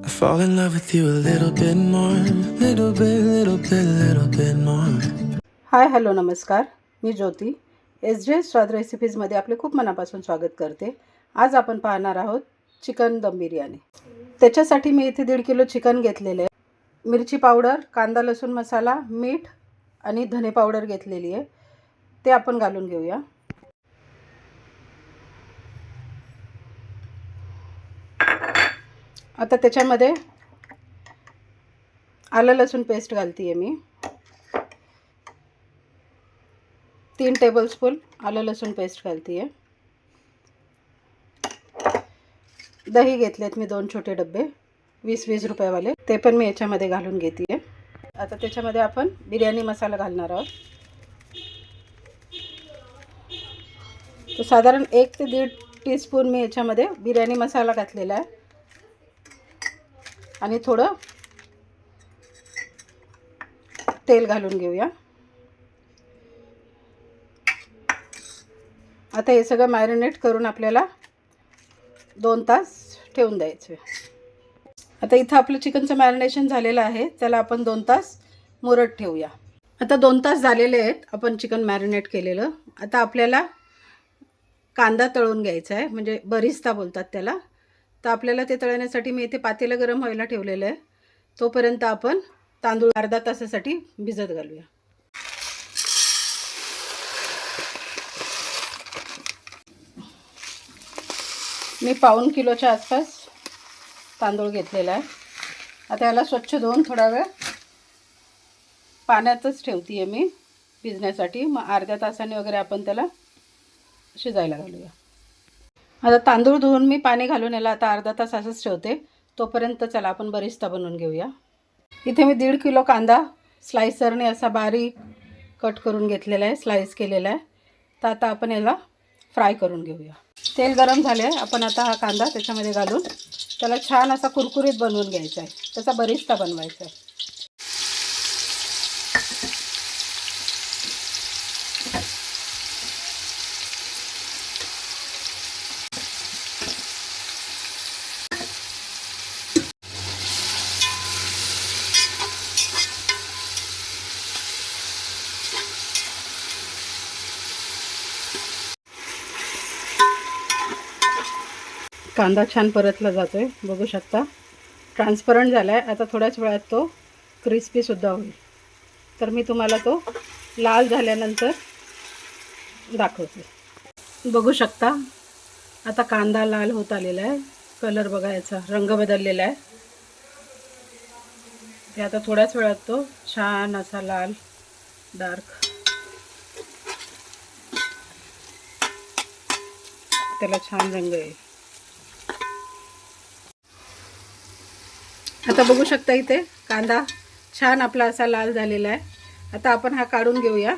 I fall in love with you a little bit more, little bit more. Hi hello नमस्कार, मी ज्योती SJ स्वाद रेसिपीजमध्ये आपले खूप मनापासून स्वागत करते. आज आपण पाहणार आहोत चिकन दम बिर्याणी. त्याच्यासाठी मी इथे 1.5 किलो चिकन घेतलेले आहे. मिरची पावडर, कांदा लसूण मसाला, मीठ आणि धने पावडर घेतलेली आहे. ते आपण घालून घेऊया. आता त्याच्यामध्ये आलं लसूण पेस्ट घालते आहे मी. 3 टेबलस्पून आलं लसूण पेस्ट घालते आहे. दही घेतलेत मी 2 छोटे डब्बे 20-20 रुपयावाले, ते पण मी याच्यामध्ये घालून घेते आहे. आता त्याच्यामध्ये आपण बिर्याणी मसाला घालणार आहोत. तर साधारण 1 ते 1.5 टीस्पून मी याच्यामध्ये बिर्याणी मसाला घातलेला आहे आणि थोडं तेल घालून घेऊया. आता हे सगळं मॅरिनेट करून आपल्याला 2 तास ठेवून द्यायचे. आता इथं आपलं चिकनचं मॅरिनेशन झालेलं आहे. त्याला आपण 2 तास मुरत ठेवूया. आता 2 तास झालेले आहेत आपण चिकन मॅरिनेट केलेलं. आता आपल्याला कांदा तळून घ्यायचा आहे, म्हणजे बरिस्ता बोलतात त्याला. तर आपल्याला ते तळण्यासाठी मी इथे पातेलं गरम व्हायला ठेवलेलं आहे. तोपर्यंत आपण तांदूळ अर्धा तासासाठी भिजत घालूया. मी 1/4 किलोच्या आसपास तांदूळ घेतलेला आहे. आता याला स्वच्छ धुवून थोडा वेळ पाण्यातच ठेवते आहे मी भिजण्यासाठी. मग अर्ध्या तासाने वगैरे आपण त्याला शिजायला घालूया. आता तांदूळ धुवून मी पाणी घालून याला आता अर्धा तास असंच ठेवते. तोपर्यंत चला आपण बरिस्ता बनवून घेऊया. इथे मी 1.5 किलो कांदा स्लायसरने असा बारीक कट करून घेतलेला आहे, स्लाइस केलेला आहे. तर आता आपण याला फ्राय करून घेऊया. तेल गरम झाले आहे. आपण आता हा कांदा त्याच्यामध्ये घालून त्याला छान असा कुरकुरीत बनवून घ्यायचा आहे. त्याचा बरिस्ता बनवायचा आहे. कांदा छान परतला जातो आहे, बघू शकता. ट्रान्सपरंट झाला आहे. आता थोड्याच वेळात तो क्रिस्पीसुद्धा होईल. तर मी तुम्हाला तो लाल झाल्यानंतर दाखवते. बघू शकता आता कांदा लाल होत आलेला आहे. कलर बघायचा, रंग बदललेला आहे. ते आता थोड्याच वेळात तो छान असा लाल डार्क त्याला छान रंग येईल. आता बघू शकता इथे कांदा छान आपला असा लाल झालेला आहे. आता आपण हा काढून घेऊया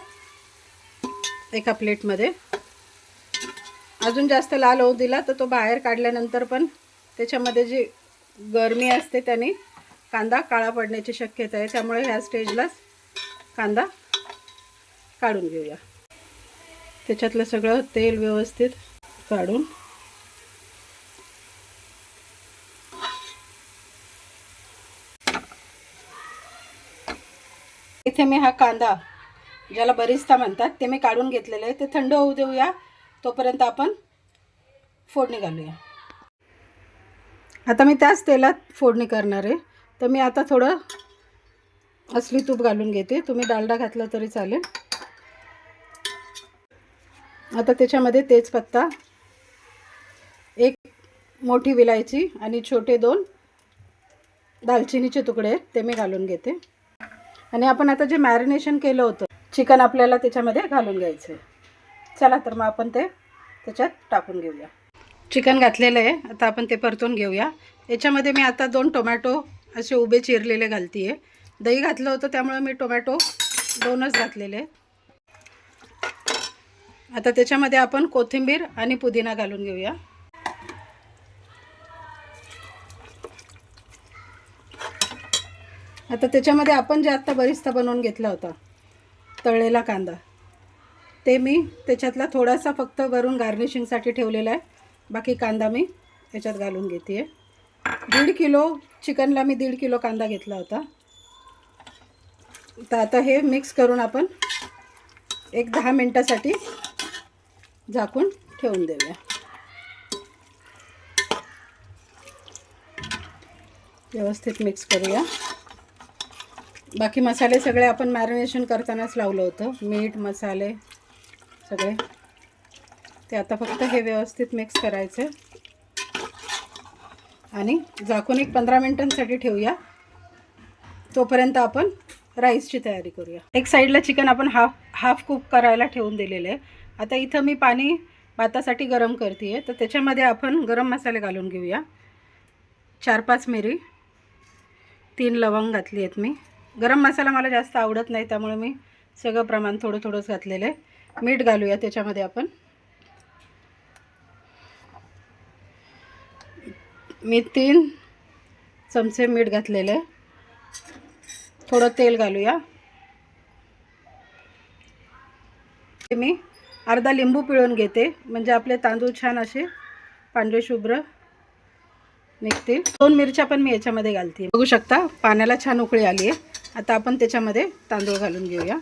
एका प्लेटमध्ये. अजून जास्त लाल होऊ दिला तर तो बाहेर काढल्यानंतर पण त्याच्यामध्ये जी गरमी असते त्याने कांदा काळा पडण्याची शक्यता आहे. त्यामुळे ह्या स्टेजलाच कांदा काढून घेऊया. त्याच्यातलं सगळं तेल व्यवस्थित काढून इथे मी हा कांदा ज्याला बरिस्ता म्हणतात ते मी काढून घेतलेलं आहे. ते थंड होऊ देऊया. तोपर्यंत आपण फोडणी घालूया. आता मी त्याच तेलात फोडणी करणार आहे. तर मी आता थोडं असली तूप घालून घेते. तुम्ही डालडा घातला तरी चालेल. आता त्याच्यामध्ये तेजपत्ता, 1 मोठी विलायची आणि छोटे 2 दालचिनीचे तुकडे आहेत ते मी घालून घेते. आणि आपण आता जे मॅरिनेशन केलं होतं चिकन आपल्याला त्याच्यामध्ये घालून घ्यायचं आहे. चला तर मग आपण ते त्याच्यात टाकून घेऊया. चिकन घातलेलं आहे. आता आपण ते परतून घेऊया. याच्यामध्ये मी आता 2 टोमॅटो असे उभे चिरलेले घालते आहे. दही घातलं होतं त्यामुळे मी टोमॅटो 2च घातलेले आहेत. आता त्याच्यामध्ये आपण कोथिंबीर आणि पुदिना घालून घेऊया. आता त्याच्यामध्ये आपण जे आत्ता बरिस्ता बनवून घेतला होता तळलेला कांदा, ते मी त्याच्यातला थोडासा फक्त वरून गार्निशिंगसाठी ठेवलेला आहे. बाकी कांदा मी याच्यात घालून घेते आहे. 1.5 किलो चिकनला मी 1.5 किलो कांदा घेतला होता. तर आता हे मिक्स करून आपण एक 10 मिनटासाठी झाकून ठेवून देऊया. व्यवस्थित मिक्स करूया. बाकी मसाले सगळे आपण मॅरिनेशन करतानाच लावलं होतं, मीठ मसाले सगळे. ते आता फक्त हे व्यवस्थित मिक्स करायचं आणि झाकून एक 15 मिनिटांसाठी ठेवूया. तोपर्यंत आपण राईसची तयारी करूया. एक साईडला चिकन आपण हाफ कुक करायला ठेवून दिलेलं आहे. आता इथं मी पाणी भातासाठी गरम करते आहे. तर त्याच्यामध्ये आपण गरम मसाले घालून घेऊया. 4-5 मिरी, 3 लवंग घातली आहेत मी. गरम मसाला मला जास्त आवडत नाही, त्यामुळे मी सगळं प्रमाण थोडं थोडंच घातलेलं आहे. मीठ घालूया त्याच्यामध्ये आपण. मी 3 चमचे मीठ घातलेलं आहे. थोडं तेल घालूया. मी अर्धा लिंबू पिळून घेते, म्हणजे आपले तांदूळ छान असे पांढरे शुभ्र निघतील. 2 मिरच्या पण मी याच्यामध्ये घालते. बघू शकता पाण्याला छान उकळी आली आहे. आता आपण त्याच्यामध्ये तांदूळ घालून घेऊया.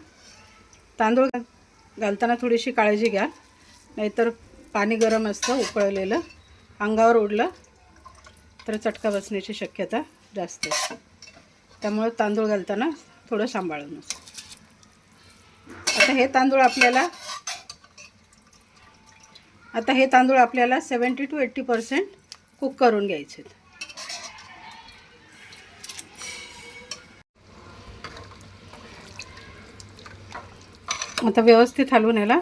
तांदूळ घालताना थोडीशी काळजी घ्या, नाहीतर पाणी गरम असतं उकळलेलं, अंगावर उडलं तर चटका बसण्याची शक्यता जास्त आहे. त्यामुळे तांदूळ घालताना थोडं सांभाळूनच. आता हे तांदूळ आपल्याला 70 to 80% कुक करून घ्यायचे. आता व्यवस्थित हलवून याला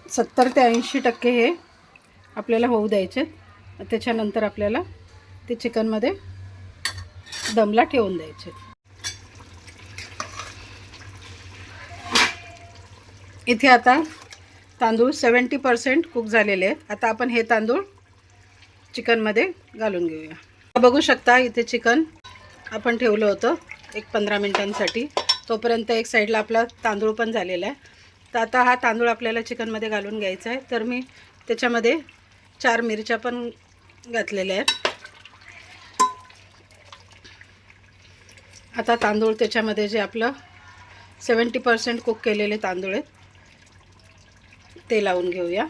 70 ते 80% हे आपल्याला होऊ द्यायचे. त्याच्यानंतर आपल्याला ते चिकनमध्ये दमला ठेवून द्यायचे. इथे आता तांदूळ 70% कुक झालेले आहेत. आता आपण हे तांदूळ चिकनमध्ये घालून घेऊया. बघू शकता इथे चिकन आपण ठेवलं होतं एक 15 मिनिटांसाठी. तोपर्यंत एक साईडला आपला तांदूळ पण झालेला आहे. तर आता हा तांदूळ आपल्याला चिकनमध्ये घालून घ्यायचा आहे. तर मी त्याच्यामध्ये 4 मिरच्या पण घातलेल्या आहेत. आता तांदूळ त्याच्यामध्ये जे आपलं 70% कुक केलेले तांदूळ आहेत ते लावून घेऊया.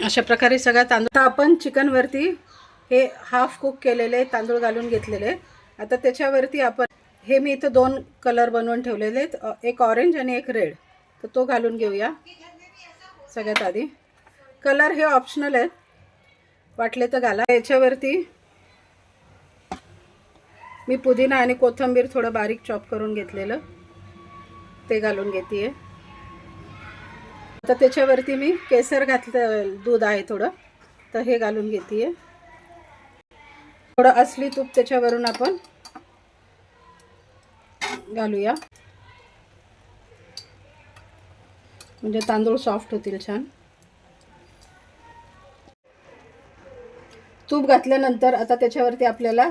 अशा प्रकारे सगळा तांदूळ आपण चिकनवरती हे हाफ कुक केलेले तांदूळ घालून घेतलेले. आता त्याच्यावरती आपण हे मी इथं 2 कलर बनवून ठेवलेले आहेत, एक ऑरेंज आणि एक रेड. तर तो घालून घेऊया. सगळ्यात आधी कलर हे ऑप्शनल आहेत, वाटले तर घाला. याच्यावरती मी पुदिना आणि कोथिंबीर थोडं बारीक चॉप करून घेतलेलं ते घालून घेते. आता त्याच्यावरती मी केसर घातलं, दूध आहे थोडं, तर हे घालून घेते. थोडं असली तूप त्याच्यावरून आपण घालूया, म्हणजे तांदूळ सॉफ्ट होतील छान. तूप घातल्यानंतर आता त्याच्यावरती आपल्याला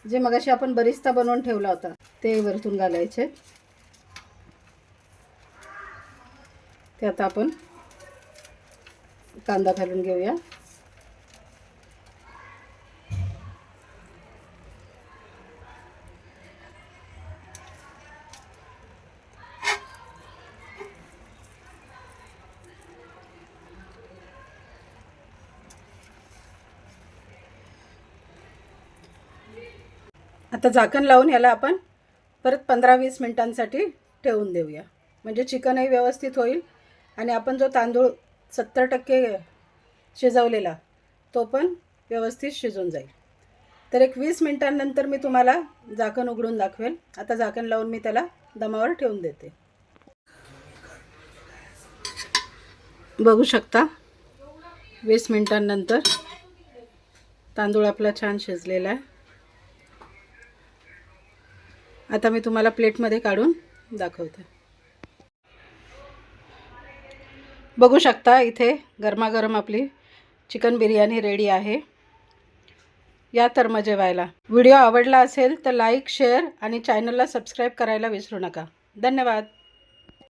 जे मगाशी आपण बरिस्ता बनवून ठेवला होता ते वरतून घालायचे. ते आता आपण कांदा घालून घेऊया. आता झाकण लावून ह्याला आपण परत 15-20 मिनिटांसाठी ठेवून देऊया, म्हणजे चिकनही व्यवस्थित होईल आणि आपण जो तांदूळ 70% शिजवलेला तो पण व्यवस्थित शिजून जाईल. तर एक 20 मिनिटांनंतर मी तुम्हाला झाकण उघडून दाखवेल. आता झाकण लावून मी त्याला दमावर ठेवून देते. बघू शकता 20 मिनिटांनंतर तांदूळ आपला छान शिजलेला आहे. आता मी तुम्हाला प्लेटमध्ये काढून दाखवते. बघू शकता इथे गरमागरम आपली चिकन बिर्याणी रेडी आहे. या तर मजे व्हायला. व्हिडिओ आवडला असेल तर लाईक, शेअर आणि चॅनलला सबस्क्राईब करायला विसरू नका. धन्यवाद.